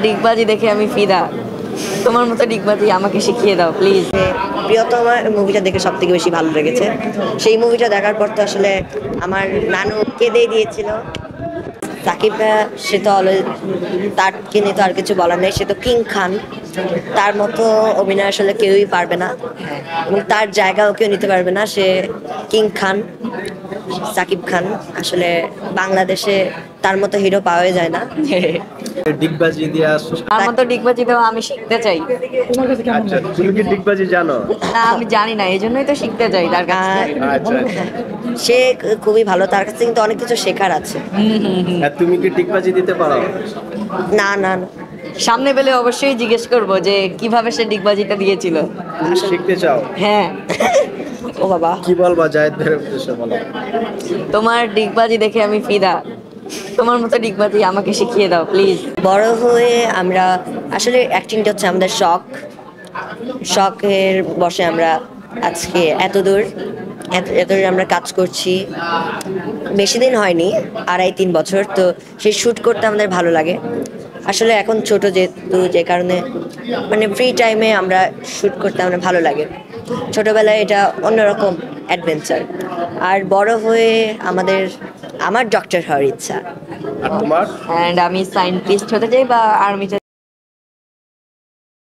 ডিগবাজি দেখে আমি ফিদা। তোমার মতো ডিগবাজি আমাকে শিখিয়ে দাও প্লিজ। প্রিয়তমা মুভিটা দেখে সব থেকে বেশি ভালো লেগেছে। সেই মুভিটা দেখার পর তো আসলে আমার নানু কেঁদেই দিয়েছিল। সাকিব ভাইয়া সে তো অলওয়েজ, তারকে নিয়ে তো আর কিছু বলার নেই, সে তো কিং খান। তার মতো অভিনয় আসলে কেউই পারবে না এবং তার জায়গাও কেউ নিতে পারবে না। সে কিং খান, সাকিব খান। আসলে বাংলাদেশে তার মতো হিরো পাওয়া যায় না। ডিগবাজি দিয়া তার মতো ডিগবাজি দেওয়া আমি শিখতে চাই। আচ্ছা, তুমি কি ডিগবাজি জানো? না, আমি জানি না, এই জন্যই তো শিখতে চাই তার কাছে। আচ্ছা, সে খুবই ভালো, তার কাছে কিন্তু অনেক কিছু শেখার আছে। আর তুমি কি ডিগবাজি দিতে পারো? না না না, সামনে পেলে অবশ্যই জিজ্ঞেস করব যে কিভাবে সে ডিগবাজিটা দিয়েছিল। তুমি শিখতে চাও? হ্যাঁ। ও বাবা, কি বলবা জায়েদ ভাইয়ের উদ্দেশ্যে বলো। তোমার ডিগবাজি দেখে আমি ফিদা। তোমার মতো ডিগবাজি আমাকে শিখিয়ে দাও প্লিজ। বড় হয়ে আমরা আসলে অ্যাক্টিংটা হচ্ছে আমাদের শখ। শখের বসে আমরা আজকে এত দূর আমরা কাজ করছি। বেশি দিন হয়নি, 2.5-3 বছর। তো সেই শ্যুট করতে আমাদের ভালো লাগে। আসলে এখন ছোট যেহেতু, যে কারণে মানে ফ্রি টাইমে আমরা শ্যুট করতে আমরা ভালো লাগে। ছোটবেলায় এটা অন্যরকম অ্যাডভেঞ্চার। আর বড় হয়ে আমার ডক্টর হওয়ার ইচ্ছা। আর তোমার? অ্যান্ড আমি সায়েন্টিস্ট হতে চাই বা আর্মিতে